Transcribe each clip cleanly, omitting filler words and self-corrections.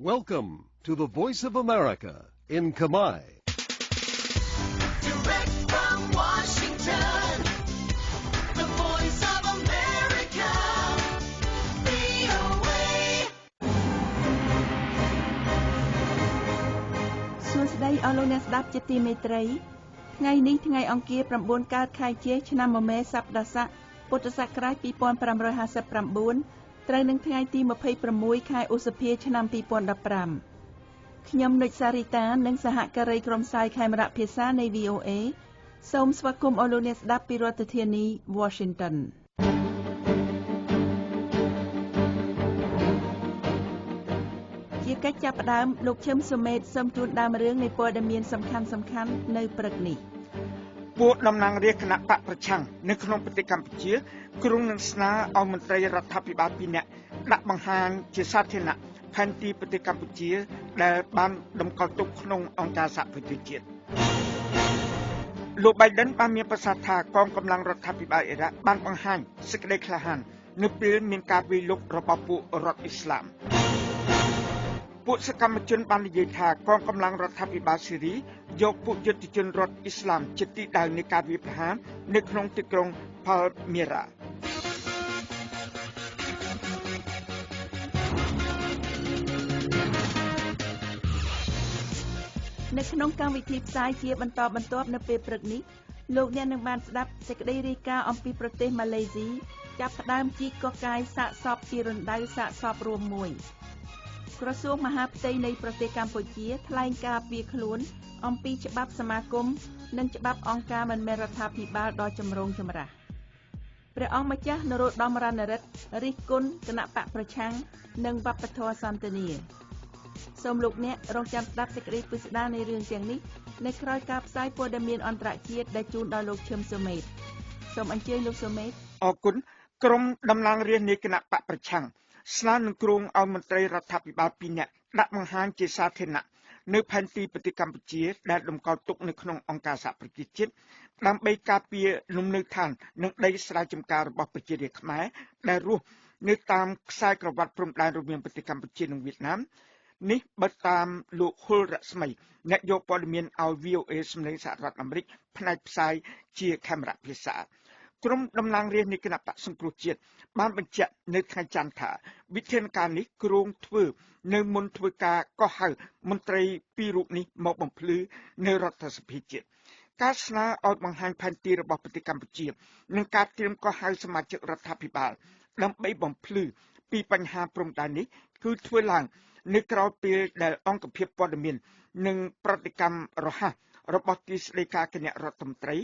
Welcome to the Voice of America in Khmer. Direct from Washington, the Voice of America, VOA. សួស្តីអស់លោកអ្នកស្ដាប់ជាទីមេត្រីថ្ងៃនេះថ្ងៃអង្គារ9កើតខែជេឆ្នាំមមែសប្តាស័កពុទ្ធសករាជ2559ត្រូវនឹងថ្ងៃទី26ខែឧសភាឆ្នាំ2015ខ្ញុំនុចសារីតានិងសហការីក្រុមផ្សាយខេមរៈភាសានៃ VOA សូមស្វាគមន៍អស់លោកអ្នកស្ដាប់ពីរដ្ឋធានី Washington ជាកិច្ចចាប់ផ្ដើមលោកឈឹមសុមេតសូមជូនដើមរឿងនៃព័ត៌មានសំខាន់ៗនៅព្រឹកនេះពួកតំណាងរាស្ត្រគណៈបកប្រឆាំងនៅក្នុងប្រទេសកម្ពុជាគ្រងនឹងស្នើឲ្យមន្ត្រីរដ្ឋាភិបាល2នាក់ដាក់បង្ហាញជាសាធារណៈផែនទីប្រទេសកម្ពុជាដែលបានតម្កល់ទុកក្នុងអង្គការសហប្រជាជាតិលោក Biden បានមានប្រសាសន៍ថាកងកម្លាំងរដ្ឋាភិបាលអ៊ីរ៉ាក់បានបង្ហាញសេចក្តីក្លាហាននៅពេលមានការវាយលុករបស់ពួករដ្ឋអ៊ីស្លាមពួកសកម្មជនបាននិយាយថាកងកម្លាំងរដ្ឋាភិបាលស៊េរីយកពួកយុទ្ធជនរដ្ឋអ៊ីស្លាមជាទីដៅនៃការវាយប្រហារនៅក្នុងទីក្រុង Palmyra នៅក្នុងកម្មវិធីផ្សាយជាបន្តបន្ទាប់នៅពេលព្រឹកនេះលោកអ្នកនឹងបានស្ដាប់សេចក្តីរាយការណ៍អំពីប្រទេសម៉ាឡេស៊ីចាប់ផ្ដើមជីកកកាយសាកសពពីរណ្ដៅសាកសពរួមមួយក្រសួងមហាផ្ទៃនៃប្រទេសកម្ពុជាថ្លែងការពីខ្លួនអំពីច្បាប់សមាគមនិងច្បាប់អង្គការមិនមែនរដ្ឋាភិបាលដ៏ចម្រូងចម្រាសព្រះអង្គម្ចាស់នរោត្តមរណរដ្ឋរិះគន់គណៈបកប្រឆាំងនិងវប្បធម៌សន្តិនិកសូមលោកអ្នករងចាំស្ដាប់សេចក្តីពិស្ដារនៃរឿងទាំងនេះនៅក្រោយការផ្សាយព័ត៌មានអន្តរជាតិដែលជូនដល់លោកឈឹមសុមេតសូមអញ្ជើញលោកសុមេតអរគុណក្រុមតំណាងរាស្ត្រនៃគណៈបកប្រឆាំងស្នើនឹងគ្រងឲ្យមន្ត្រីរដ្ឋាភិបាល2នាក់ដាក់បង្ហាញជាសាធារណៈនៅផែនទីប្រទេសកម្ពុជាដែលតម្កល់ទុកនៅក្នុងអង្គការសហប្រជាជាតិដើម្បីការពារលំនៅឋាននិងដីស្រែចម្ការរបស់ប្រជារាស្ត្រខ្មែរដែលរស់នៅតាមខ្សែក្រវ៉ាត់ព្រំដែនរវាងប្រទេសកម្ពុជានិងវៀតណាមនេះបើតាមលោកហ៊ុលរស្មីអ្នកយកព័ត៌មានឲ្យ VOA សម្លេងសហរដ្ឋអាមេរិកផ្នែកផ្សាយជាខេមរៈភាសាក្រុមតំណាងរាស្ត្រនៃគណៈបកសង្គ្រោះជាតិបានបញ្ជាក់នៅថ្ងៃច័ន្ទថាវិធានការនេះគ្រោងធ្វើនៅមុនធ្វើការកោះហៅមន្ត្រីពីររូបនេះមកបំភ្លឺនៅរដ្ឋសភាជាតិការស្នើឲ្យបង្ហាញផែនទីរបស់ប្រទេសកម្ពុជានិងការត្រៀមកោះហៅសមាជិករដ្ឋាភិបាលដើម្បីបំភ្លឺពីបញ្ហាព្រំដែននេះគឺធ្វើឡើងនៅក្រៅពេលដែលអង្គភាពព័ត៌មាននិងប្រតិកម្មរហ័សរបស់ទីស្តីការគណៈរដ្ឋមន្ត្រី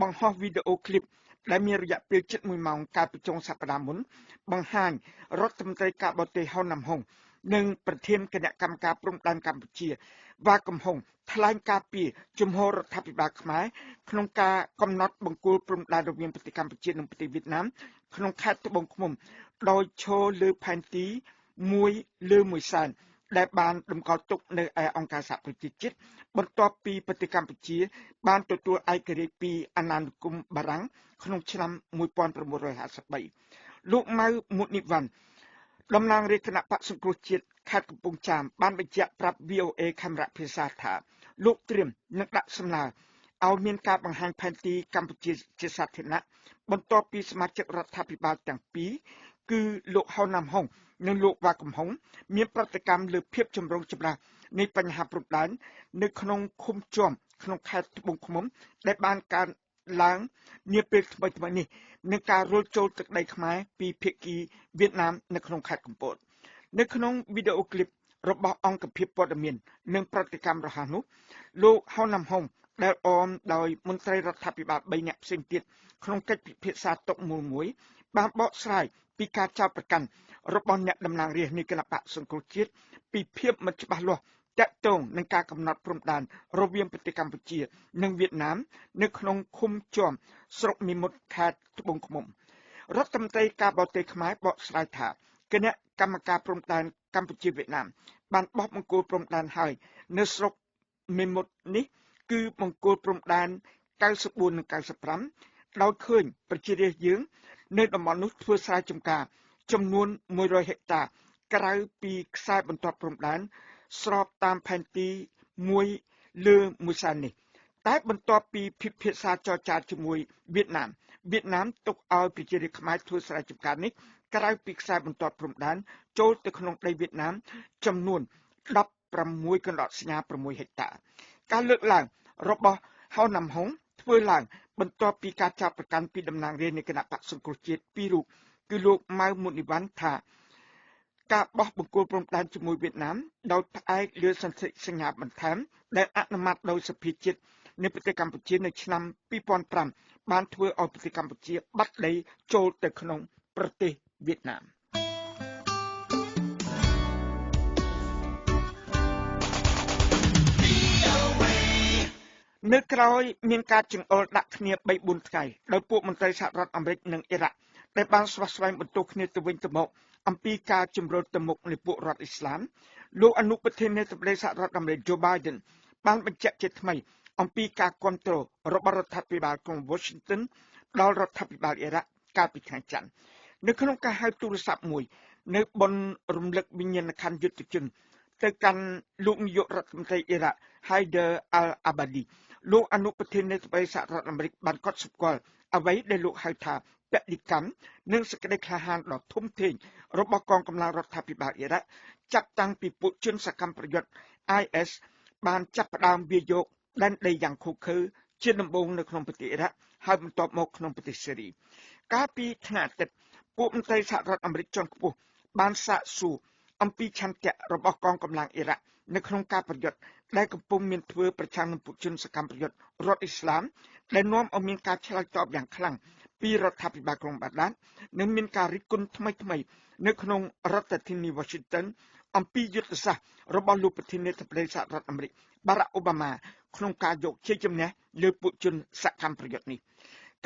បង្ហោះវីដេអូឃ្លីបដែលមានរយៈពេលជិត1ម៉ោងកាលពីចុងសប្តាហ៍មុនបង្ហាញរដ្ឋមន្ត្រីការបរទេសហ៊ុនណាំហុងនិងប្រធានគណៈកម្មការព្រំដែនកម្ពុជាវ៉ាកំហុងថ្លែងការពីជំហររដ្ឋាភិបាលខ្មែរក្នុងការកំណត់បង្គោលព្រំដែនរវាងប្រទេសកម្ពុជានិងប្រទេសវៀតណាមក្នុងខេត្តត្បូងឃ្មុំដោយឈរលើផែនទី1លើ1សែនដែលបានតម្កល់ទុកនៅឯអង្គការសហប្រជាជាតិបន្ទាប់ពីប្រទេសកម្ពុជាបានទទួលឯករាជ្យពីអាណានិគមបារាំងក្នុងឆ្នាំ1953លោកម៉ៅមុតនីវ៉ាន់តំណាងរាជគណៈបក្សសង្គ្រោះជាតិខេត្តកំពង់ចាមបានបញ្ជាក់ប្រាប់ VOA ខេមរៈភាសាថាលោកត្រៀមនឹងដាក់សំណើឲ្យមានការបង្ហាញផែនទីកម្ពុជាជាសាធារណៈបន្ទាប់ពីសមាជិករដ្ឋាភិបាលទាំងពីរគឺលោកហ៊ុនណាំហុងនិងលោកវ៉ាកំហុងមានប្រតិកម្មលើភាពចម្រូងចម្រាសនៃបញ្ហាព្រំដែននៅក្នុងឃុំជាំក្នុងខេត្តត្បូងឃ្មុំដែលបានកើតឡើងនាពេលថ្មីៗនេះនឹងការរុលចូលទឹកដីខ្មែរពីភាគីវៀតណាមនៅក្នុងខេត្តកំពតនៅក្នុងវីដេអូឃ្លីបរបស់អង្គភាពព័ត៌មាននិងប្រតិកម្មរហ័សនោះលោកហ៊ុនណាំហុងដែលអមដោយមន្ត្រីរដ្ឋាភិបាល3នាក់ផ្សេងទៀតក្នុងកិច្ចពិភាក្សាតុមូលមួយបានបកស្រាយពីការចោទប្រកាន់របស់អ្នកតំណាងរាស្ត្រនៃគណៈបក្សសង្គ្រោះជាតិពីភាពមិនច្បាស់លាស់ទាក់ទងនឹងការកំណត់ព្រំដែនរវាងប្រទេសកម្ពុជានិងវៀតណាមនៅក្នុងឃុំជាំស្រុកមីមុតខេត្តត្បូងឃ្មុំរដ្ឋមន្ត្រីការបរទេសខ្មែរបកស្រាយថាគណៈកម្មការព្រំដែនកម្ពុជាវៀតណាមបានបោះបង្គោលព្រំដែនហើយនៅស្រុកមីមុតនេះគឺបង្គោលព្រំដែន94និង95ដោយឃើញប្រជារាស្ត្រយើងនៅតំបន់នោះធ្វើស្រែចម្ការចំនួន100ហិកតា ក្រៅពីខ្សែបន្ទាត់ព្រំដែនស្របតាមផែនទីមួយលើមួយខ្សែនេះតែបន្ទាប់ពីពិភាក្សាចរចាជាមួយវៀតណាមទុកឲ្យប្រជារាស្ត្រខ្មែរធ្វើស្រែចម្ការនេះក្រៅពីខ្សែបន្ទាត់ព្រំដែនចូលទៅក្នុងដីវៀតណាមចំនួន16កណ្ដកសញ្ញា6ហិកតា ការលើកឡើងរបស់ហៅណាំហុងធ្វើឡើងបន្ទាប់ពីការចាប់ប្រកាន់ពីតំណាងរាស្ត្រនៃគណៈបក្សសង្គ្រោះជាតិពីររូបគឺលោកម៉ៅមុនីវ៉ាន់ថាការបោះបង្គោលព្រំដែនជាមួយវៀតណាមដោយផ្អែកលើសន្ធិសញ្ញាបន្ថែមដែលអនុម័តដោយសភាជាតិនៃប្រទេសកម្ពុជានៅឆ្នាំ2005បានធ្វើឲ្យប្រទេសកម្ពុជាបាត់ដីចូលទៅក្នុងប្រទេសវៀតណាមនៅក្រោយមានការចង្អុលដាក់គ្នា 3-4 ថ្ងៃដោយពួកមន្ត្រីសហរដ្ឋអាមេរិកនិងអ៊ីរ៉ាក់ដែលបានស្វាស្វែងបន្ទោសគ្នាទៅវិញទៅមកអំពីការជំរុញទៅមុខនៃពួករដ្ឋអ៊ីស្លាមលោកអនុប្រធានាធិបតីសហរដ្ឋអាមេរិក Joe Biden បានបញ្ជាក់ជាថ្មីអំពីការគាំទ្ររបស់រដ្ឋាភិបាលក្រុង Washington ដល់រដ្ឋាភិបាលអ៊ីរ៉ាក់កាលពីថ្ងៃច័ន្ទនៅក្នុងការហៅទូរស័ព្ទមួយនៅបនរំលឹកវិញ្ញាណក្ខន្ធយុទ្ធជនទៅកាន់លោកនាយករដ្ឋមន្ត្រីអ៊ីរ៉ាក់ Haider al-Abadi លោកអនុប្រធានាធិបតីសហរដ្ឋអាមេរិកបានកត់សម្គាល់អ្វីដែលលោកហៅថាបដិកម្មនិងសេចក្តីក្លាហានដ៏ធំធេងរបស់កងកម្លាំងរដ្ឋាភិបាលអ៊ីរ៉ាក់ចាប់តាំងពីពួកជនសកម្មប្រយុទ្ធ IS បានចាប់ផ្ដើមវាយកដែនដីយ៉ាងឃោរឃៅជាដំបូងនៅក្នុងប្រទេសអ៊ីរ៉ាក់ហើយបន្ទាប់មកក្នុងប្រទេសស៊េរីកាលពីថ្ងៃអាទិត្យពួកមន្ត្រីសហរដ្ឋអាមេរិកជាន់ខ្ពស់បានសាកសួរអំពីឆន្ទៈរបស់កងកម្លាំងអ៊ីរ៉ាក់នៅក្នុងការប្រយុទ្ធដែលកំពុងមានធ្វើប្រឆាំងនឹងពួកជនសកម្មប្រយុទ្ធរដ្ឋអ៊ីស្លាមដែលនាំឲ្យមានការឆ្លើយតបយ៉ាងខ្លាំងពីរដ្ឋាភិបាលក្រុងបាដាតនិងមានការរិះគន់ថ្មីនៅក្នុងរដ្ឋធានី Washington អំពីយុទ្ធសាស្ត្ររបស់លោកប្រធានាធិបតីសហរដ្ឋអាមេរិក Barack Obama ក្នុងការយកជ័យជំនះលើពួកជនសកម្មប្រយុទ្ធនេះ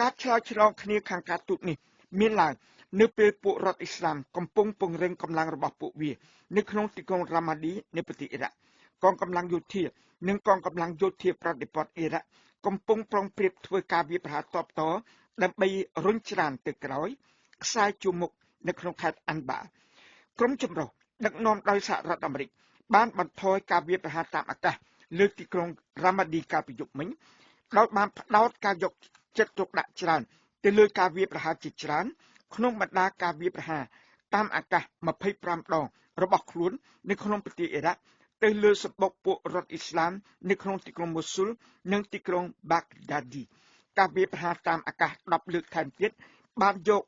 ការឆ្លើយឆ្លងគ្នាខាងការទូតនេះមានឡើងនៅពេលពួករដ្ឋអ៊ីស្លាមកំពុងពង្រឹងកម្លាំងរបស់ពួកវានៅក្នុងទីក្រុងរ៉ាម៉ាឌីនៃប្រទេសអ៊ីរ៉ាក់កងកម្លាំងយោធានិងកងកម្លាំងយោធាប្រតិបត្តិអ៊ីរ៉ាក់កំពុងប្រុងប្រៀបធ្វើការវាយប្រហារតបតដើម្បីរុញច្រានទៅក្រោយខ្សែជួរមុខនៅក្នុងខេត្តអាន់បាក្រុមចម្រុះដឹកនាំដោយសហរដ្ឋអាមេរិកបានបន្ថយការវាយប្រហារតាមអាកាសលើទីក្រុងរ៉ាម៉ាឌីកាលពីយប់មិញដោយបានផ្ដោតការយកចិត្តទុកដាក់ច្រើនទៅលើការវាយប្រហារជាច្រើនក្នុងបណ្ដាការវាយប្រហារតាមអាកាស25ដងរបស់ខ្លួននៅក្នុងប្រទេសអ៊ីរ៉ាក់ទៅលើសម្បុកពួករដ្ឋអ៊ីស្លាមនៅក្នុងទីក្រុងម៉ូស៊ូលនិងទីក្រុងបាក់ដាឌីការវាយប្រហារតាមអាកាស10លើកថែមទៀតបានយក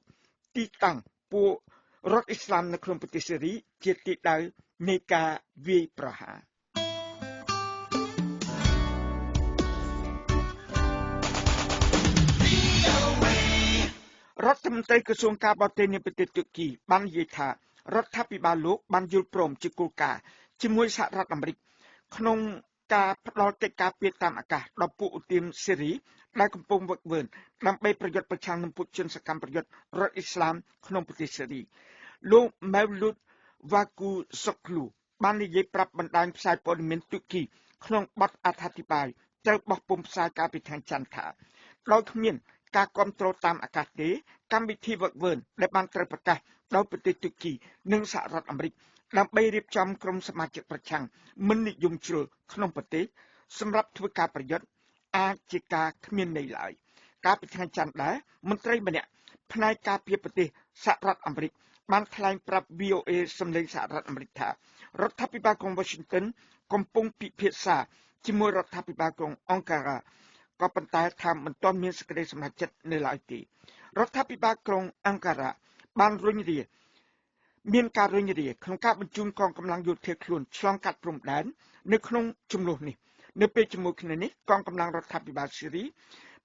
ទីតាំងពួករដ្ឋអ៊ីស្លាមនៅក្នុងប្រទេសស៊េរីជាទីដៅនៃការវាយប្រហាររដ្ឋមន្ត្រីក្រសួងការបរទេសនៃប្រទេសទូគីបាននិយាយថារដ្ឋាភិបាលលោកបានយល់ព្រមជាគោលការណ៍ជាមួយសហរដ្ឋអាមេរិកក្នុងការផ្ដល់កិច្ចការពារតាមអាកាសដល់ពួកឧទាមស៊េរីដែលកំពុងវឹកវើដើម្បីប្រយុទ្ធប្រឆាំងនឹងពួកជនសកម្មប្រយុទ្ធរដ្ឋអ៊ីស្លាមក្នុងប្រទេសស៊េរីលោកម៉ៅលូតវ៉ាគូសុកលូបាននិយាយប្រាប់បណ្ដាញផ្សាយព័ត៌មានទូគីក្នុងបទអត្ថាធិប្បាយត្រូវបោះពុម្ពផ្សាយកាលពីថ្ងៃច័ន្ទថាដោយគ្មានការគ្រប់គ្រងតាមអាកាសទេកម្មវិធីវឹកវើដែលបានត្រូវប្រកាសដោយប្រទេសទូគីនិងសហរដ្ឋអាមេរិកដើម្បីរៀបចំក្រុមសមាជិកប្រឆាំងមិននិយមជ្រុលក្នុងប្រទេសសម្រាប់ធ្វើការប្រយុទ្ធអាចជាការគ្មានន័យឡើយកាលពីថ្ងៃច័ន្ទដែរមន្ត្រីម្នាក់ផ្នែកការពារប្រទេសសហរដ្ឋអាមេរិកបានថ្លែងប្រាប់ VOA សម្លេងសហរដ្ឋអាមេរិកថារដ្ឋាភិបាលក្រុង Washington កំពុងពិភាក្សាជាមួយរដ្ឋាភិបាលក្រុងអង្ការ៉ាក៏ប៉ុន្តែថាមិនទាន់មានសេចក្តីសម្រេចចិត្តនៅឡើយទេរដ្ឋាភិបាលក្រុងអង្ការ៉ាបានមានការរុញរាក្នុងការបញ្ជូនកងកម្លាំងយោធាខ្លួនឆ្លងកាត់ព្រំដែននៅក្នុងចំនួននេះនៅពេលជាមួយគ្នានេះកងកម្លាំងរដ្ឋាភិបាលស៊េរី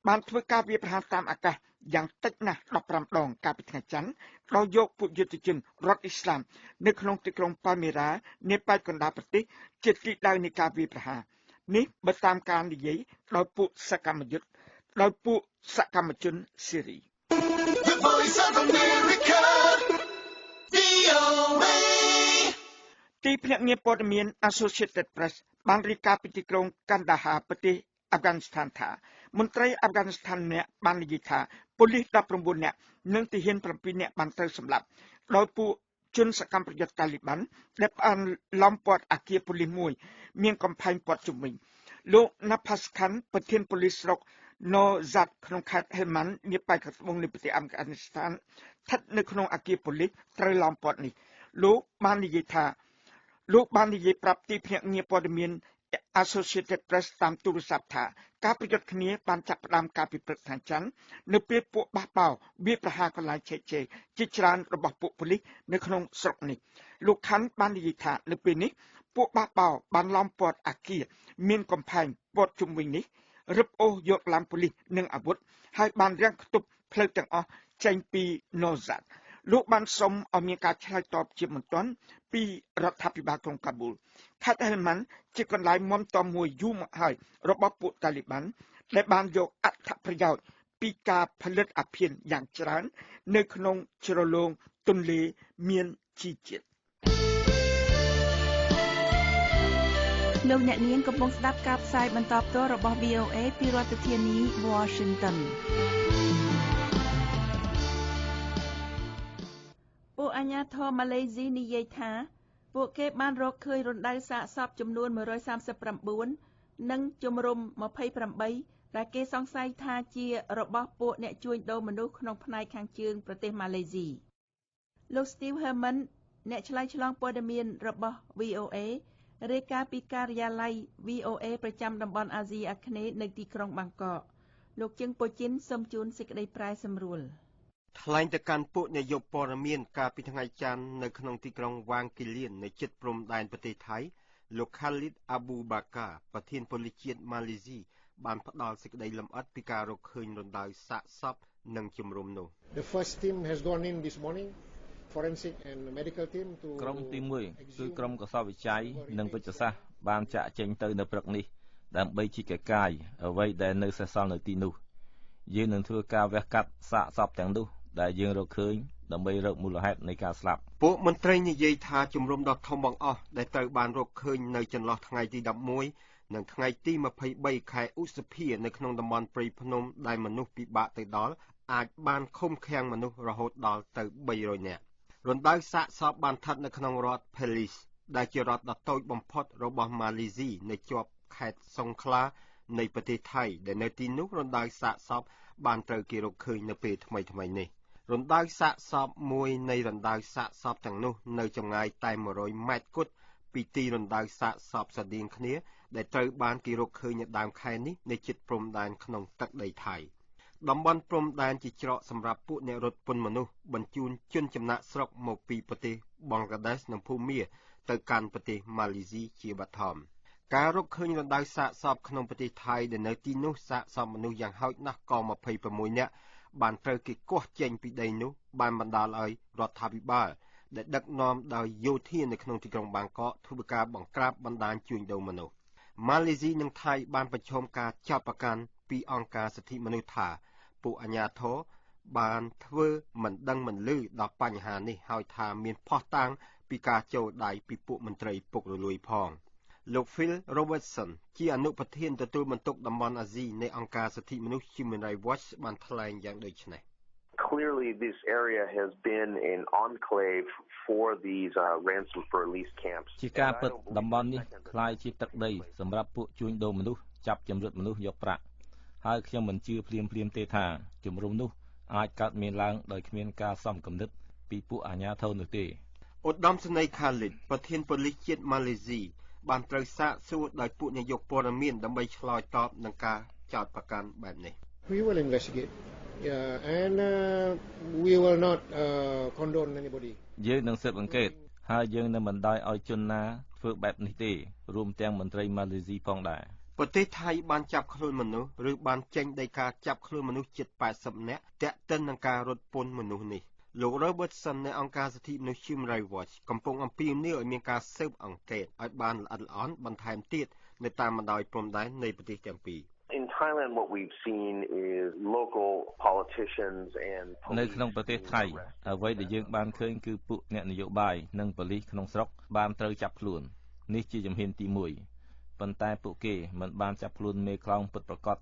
បានធ្វើការវាយប្រហារតាមអាកាសយ៉ាងតិចណាស់15ដងកាលពីថ្ងៃច័ន្ទដោយយកពួកយុទ្ធជនរដ្ឋអ៊ីស្លាមនៅក្នុងទីក្រុងប៉ាល់មេរ៉ានៃប៉ែកកណ្ដាលប្រទេសជាទីដៅនៃការវាយប្រហារនេះបើតាមការនិយាយដោយពួកសកម្មជនស៊េរី The Voice of America, VOA. ទីភ្នាក់ងារព័ត៌មាន Associated Press បានរាយការណ៍ពីទីក្រុងកាន់ដាហាប្រទេសអាហ្វហ្គានីស្ថានថាមន្ត្រីអាហ្វហ្គានីស្ថានម្នាក់បាននិយាយថាប៉ូលីស19នាក់និងទាហាន7នាក់បានត្រូវសម្លាប់ដោយពួកជ ជនសកម្មប្រយុទ្ធតាលីប័នដែលបានឡោមព័ទ្ធអគារប៉ូលីសមួយមានកំផែងព័ទ្ធជុំវិញលោក Napaskan ប្រធានប៉ូលីសស្រុក Nozat ក្នុងខេត្ត Helmand នាប៉ែកខាងត្បូងនៃប្រទេសអាហ្វហ្គានីស្ថានស្ថិតនៅក្នុងអគារប៉ូលីសត្រូវឡោមព័ទ្ធនេះលោកបាននិយាយប្រាប់ទីភ្នាក់ងារព័ត៌មាន Associated Press តាមទូរស័ព្ទថាការប្រយុទ្ធគ្នាបានចាប់ផ្ដើមកាលពីព្រឹកថ្ងៃច័ន្ទនៅពេលពួកបះបោរវាយប្រហារកន្លែងឆេកឆេរជាច្រើនរបស់ពួកប៉ូលីសនៅក្នុងស្រុកនេះលោកខាន់បាននិយាយថានៅពេលនេះពួកបះបោរបានឡោមព័ទ្ធអគារមានកំផែងព័ទ្ធជុំវិញនេះរឹបអូសយកឡានប៉ូលីសនិងអាវុធហើយបានរាំងខ្ទប់ផ្លូវទាំងអស់ចេញពី Nozat លោកបានសុំឲ្យមានការឆ្លើយតបជាបន្ទាន់ពីរដ្ឋាភិបាលក្រុងកាប៊ូលខេត្ត Helmand ជាកន្លែងមមតំមួយយូរមកហើយរបស់ពួកតាលីប័នដែលបានយកអត្ថប្រយោជន៍ពីការផលិតអាភៀនយ៉ាងច្រើននៅក្នុងជ្រលងទន្លេមានជីជាតិលោកអ្នកនាងកំពុងស្ដាប់ការផ្សាយបន្តផ្ទាល់របស់ VOA ពីរដ្ឋធានី Washington ពួកអាជ្ញាធរម៉ាឡេស៊ីនិយាយថាពួកគេបានរកឃើញរណ្ដៅសាកសពចំនួន139និងជំរុំ28ដែលគេសង្ស័យថាជារបស់ពួកអ្នកជួញដូរមនុស្សក្នុងផ្នែកខាងជើងប្រទេសម៉ាឡេស៊ីលោក Steve Herman អ្នកឆ្លើយឆ្លងព័ត៌មានរបស់ VOA រាយការណ៍ពីការិយាល័យ VOA ប្រចាំតំបន់អាស៊ីអាគ្នេយ៍នៅទីក្រុងបាងកកលោកជឹងប៉ូជីនសូមជូនសេចក្តីប្រែសម្រួលថ្លែងទៅកាន់ពួកអ្នកយកព័ត៌មានកាលពីថ្ងៃច័ន្ទនៅក្នុងទីក្រុងវ៉ាងគីលៀននៅជិតព្រំដែនប្រទេសថៃលោក Khalid Abu Bakar ប្រធានប៉ូលីសជាតិម៉ាឡេស៊ីបានផ្ដល់សេចក្តីលម្អិតពីការរកឃើញរណ្ដៅសាកសពនិងជំរុំនោះ The first team has gone in this morning forensic and medical team to ក្រុមទី1គឺក្រុមកសោតវិច័យនិងវិទ្យាសាស្ត្របានចាក់ចេញទៅនៅព្រឹកនេះដើម្បីជីកកាយអ្វីដែលនៅសេសសល់នៅទីនោះយើងនឹងធ្វើការវះកាត់សាកសពទាំងនោះដែលយើងរកឃើញដើម្បីរកមូលហេតុនៃការស្លាប់ពួកមន្ត្រីនិយាយថាជំរុំដ៏ធំបង្អស់ដែលត្រូវបានរកឃើញនៅចន្លោះថ្ងៃទី11និងថ្ងៃទី23ខែឧសភានៅក្នុងតំបន់ព្រៃភ្នំដែលមនុស្សពិបាកទៅដល់អាចបានឃុំឃាំងមនុស្សរហូតដល់ទៅ300នាក់រណ្ដៅសាកសពបានស្ថិតនៅក្នុងរដ្ឋ Perlis ដែលជារដ្ឋដ៏តូចបំផុតរបស់ម៉ាឡេស៊ីនៅជាប់ខេត្តសុងខ្លានៃប្រទេសថៃដែលនៅទីនោះរណ្ដៅសាកសពបានត្រូវគេរកឃើញនៅពេលថ្មីនេះរណ្ដៅសាកសពមួយនៃរណ្ដៅសាកសពទាំងនោះនៅចម្ងាយតែ100ម៉ែត្រគត់ពីទីរណ្ដៅសាកសពស្រដៀងគ្នាដែលត្រូវបានគេរកឃើញនៅដើមខែនេះនៅជិតព្រំដែនក្នុងទឹកដីថៃតំបន់ព្រំដែនជាច្រកសម្រាប់ពួកអ្នករត់ពន្ធមនុស្សបញ្ជូនជនចំណាក់ស្រុកមកពីប្រទេសបង់ក្លាដេសនិងភូមាទៅកាន់ប្រទេសម៉ាឡេស៊ីជាបឋមការរកឃើញរណ្ដៅសាកសពក្នុងប្រទេសថៃដែលនៅទីនោះសាកសពមនុស្សយ៉ាងហោចណាស់ក៏26នាក់បានត្រូវគេគាស់ចេញពីដីនោះបានបណ្ដាលឲ្យរដ្ឋាភិបាលដែលដឹកនាំដោយយោធានៅក្នុងទីក្រុងបាងកកធ្វើការបង្ក្រាបបណ្ដាញជួញដូរមនុស្សម៉ាឡេស៊ីនិងថៃបានប្រឈមការចោទប្រកាន់ពីអង្គការសិទ្ធិមនុស្សថាពួកអាជ្ញាធរបានធ្វើមិនដឹងមិនឮដល់បញ្ហានេះហើយថាមានភស្តុតាងពីការចូលដៃពីពួកមន្ត្រីពុករលួយផងលោក Phil Robertson ជាអនុប្រធានទទួលបន្ទុកតំបន់អាស៊ីនៃអង្គការសិទ្ធិមនុស្ស Human Rights Watch បានថ្លែងយ៉ាងដូចនេះ Clearly, this area has been an enclave for these ransom for release camps. ជាការពិតតំបន់នេះคล้ายជាទឹកដីសម្រាប់ពួកជួញដូរមនុស្សចាប់ចម្រិតមនុស្សយកប្រាក់ហើយខ្ញុំមិនជឿភ្លាមទេថាជំរំនោះអាចកើតមានឡើងដោយគ្មានការសំគំនិតពីពួកអាជ្ញាធរនោះទេឧត្តមសេនីយ៍ Khalid ប្រធានប៉ូលីសជាតិម៉ាឡេស៊ីបានត្រូវសាកសួរដោយពួកនាយកព័ត៌មានដើម្បីឆ្លើយតបនឹងការចោទប្រកាន់បែបនេះ We will investigate and we will not condone anybody យើងនឹងស៊ើបអង្កេតហើយយើងនឹងមិនដោយឲ្យជនណាធ្វើបែបនេះទេរួមទាំងមន្ត្រីម៉ាឡេស៊ីផងដែរប្រទេសថៃបានចាប់ខ្លួនមនុស្សឬបានចេញដីកាចាប់ខ្លួនមនុស្សជិត80នាក់ទាក់ទិននឹងការរត់ពន្ធមនុស្សនេះលោក Robertson នៃអង្គការសិទ្ធិមនុស្ស Human Rights Watch កំពុងអំពាវនាវឲ្យមានការស៊ើបអង្កេតឲ្យបានល្អិតល្អន់បន្ថែមទៀតនៅតាមបណ្ដោយព្រំដែននៃប្រទេសទាំងពីរ In Thailand, what we've seen is local politicians and នៅក្នុងប្រទេសថៃអ្វីដែលយើងបានឃើញគឺពួកអ្នកនយោបាយនិងប៉ូលីសក្នុងស្រុកបានត្រូវចាប់ខ្លួននេះជាជំហានទី1ប៉ុន្តែពួកគេមិនបានចាប់ខ្លួនមេខ្លោងពិតប្រាកដ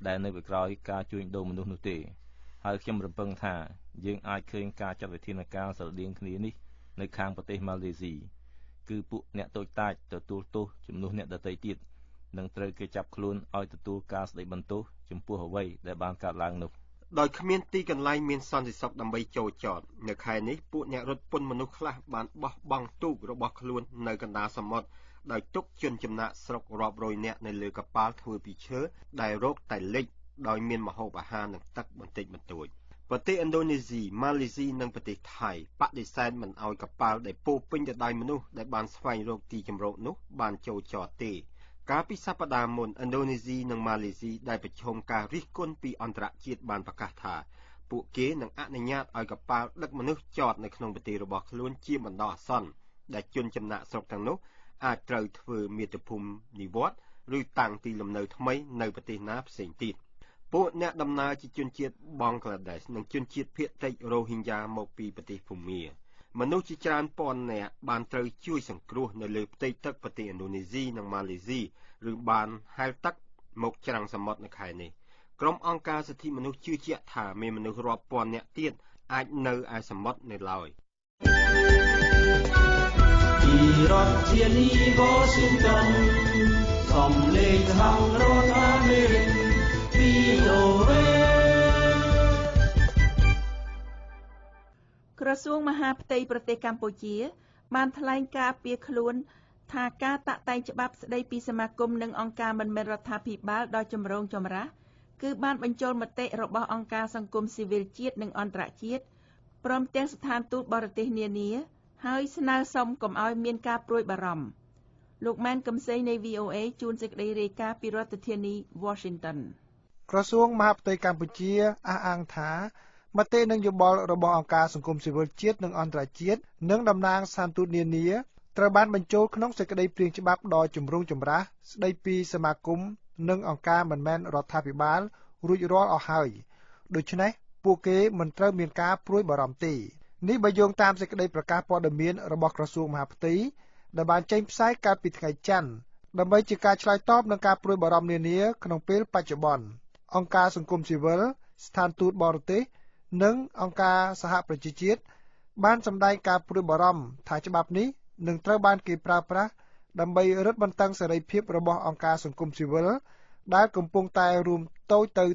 ដែលនៅក្រោយការជួញដូរមនុស្សនោះទេហើយខ្ញុំរំពឹងថាយើងអាចឃើញការចាត់វិធានការស្រដៀងគ្នានេះ នៅខាងប្រទេសម៉ាឡេស៊ីគឺពួកអ្នកតូចតាចទទួលទោសជំនួសអ្នកដទៃទៀតនិងត្រូវគេចាប់ខ្លួនឲ្យទទួលការស្ដីបន្ទោសចំពោះអ្វីដែលបានកើតឡើងនោះដោយគ្មានទីកន្លែងមានសន្តិសុខដើម្បីចូលចតនៅខែនេះពួកអ្នករត់ពន្ធមនុស្សខ្លះបានបោះបង់ទូករបស់ខ្លួននៅកណ្ដាលសមុទ្រដោយទុកជនចំណាក់ស្រុករាប់រយនាក់នៅលើកប៉ាល់ធ្វើពីឈើដែលរកតែលិចដោយមានម្ហូបអាហារនិងទឹកបន្តិចបន្តួចប្រទេសឥណ្ឌូនេស៊ីម៉ាឡេស៊ីនិងប្រទេសថៃបដិសេធមិនឲ្យកប៉ាល់ដែលពោពេញទៅដោយមនុស្សដែលបានស្វែងរកទីជម្រកនោះបានចូលចតទេកាលពីសប្តាហ៍មុនឥណ្ឌូនេស៊ីនិងម៉ាឡេស៊ីដែលប្រឈមការរិះគន់ពីអន្តរជាតិបានប្រកាសថាពួកគេនឹងអនុញ្ញាតឲ្យកប៉ាល់ដឹកមនុស្សចតនៅក្នុងប្រទេសរបស់ខ្លួនជាបណ្ដោះអាសន្នដែលជនចំណាក់ស្រុកទាំងនោះអាចត្រូវធ្វើមាតុភូមិនិវត្តន៍ឬតាំងទីលំនៅថ្មីនៅប្រទេសណាផ្សេងទៀតពួកអ្នកដំណើរជាជនជាតិបង់ក្លាដេសនិងជនជាតិភាគតិចរ៉ូហីញ៉ាមកពីប្រទេសភូមាមនុស្សជាច្រើនពាន់នាក់បានត្រូវជួយសង្គ្រោះនៅលើផ្ទៃទឹកប្រទេសឥណ្ឌូនេស៊ីនិងម៉ាឡេស៊ីឬបានហែលទឹកមកច្រាំងសមុទ្រនៅខែនេះក្រុមអង្គការសិទ្ធិមនុស្សជឿជាក់ថាមានមនុស្សរាប់ពាន់នាក់ទៀតអាចនៅឯសមុទ្រនៅឡើយពីរដ្ឋធានី Washington សំឡេងខាងរដ្ឋអាមេរិក VOA ក្រសួងមហាផ្ទៃប្រទេសកម្ពុជាបានថ្លែងការពីខ្លួនថាការតាក់តែងច្បាប់ស្តីពីសមាគមនិងអង្គការមិនមែនរដ្ឋាភិបាលដ៏ចម្រូងចម្រាសគឺបានបញ្ចូលមតិរបស់អង្គការសង្គមស៊ីវិលជាតិនិងអន្តរជាតិព្រមទាំងស្ថានទូតបរទេសនានាហើយស្នើសុំកុំឲ្យមានការព្រួយបារម្ភលោកម៉ែនកំសីនៃ VOA ជួនសេចក្តីរាយការណ៍ពីរដ្ឋធានី Washington ក្រសួងមហាផ្ទៃកម្ពុជាអះអាងថាមតិនិងយោបល់របស់អង្គការសង្គមស៊ីវិលជាតិនិងអន្តរជាតិនិងតំណាងស្ថានទូតនានាត្រូវបានបញ្ចូលក្នុងសេចក្តីព្រាងច្បាប់ដ៏ចម្រូងចម្រាសស្តីពីសមាគមនិងអង្គការមិនមែនរដ្ឋាភិបាលរួចរាល់អស់ហើយដូច្នេះពួកគេមិនត្រូវមានការព្រួយបារម្ភទេនេះបើយោងតាមសេចក្តីប្រកាសព័ត៌មានរបស់ក្រសួងមហាផ្ទៃដែលបានចេញផ្សាយកាលពីថ្ងៃច័ន្ទដើម្បីជាការឆ្លើយតបនឹងការព្រួយបារម្ភនានាក្នុងពេលបច្ចុប្បន្នអង្គការសង្គមស៊ីវិលស្ថានទូតបរទេសនិងអង្គការសហប្រជាជាតិបានសម្ដែងការព្រួយបារម្ភថាច្បាប់នេះនឹងត្រូវបានគេប្រើប្រាស់ដើម្បីរឹតបន្តឹងសេរីភាពរបស់អង្គការសង្គមស៊ីវិលដែលកំពុងតែរួមតូចទៅ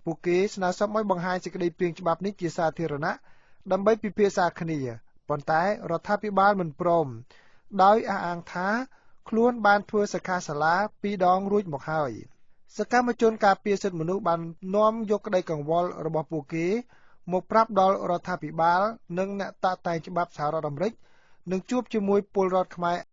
ពួកគេស្នើសុំឲ្យបង្ហាញសេចក្តីព្រាងច្បាប់នេះជាសាធារណៈដើម្បីពិភាក្សាគ្នាប៉ុន្តែរដ្ឋាភិបាលមិនព្រមដោយអះអាងថាខ្លួនបានធ្វើសិក្ខាសាលា2ដងរួចមកហើយសកម្មជនការពារសិទ្ធិមនុស្សបាននាំយកក្តីកង្វល់របស់ពួកគេមកប្រាប់ដល់រដ្ឋាភិបាលនិងអ្នកតាក់តែងច្បាប់សហរដ្ឋអាមេរិកនឹងជួបជាមួយពលរដ្ឋខ្មែរ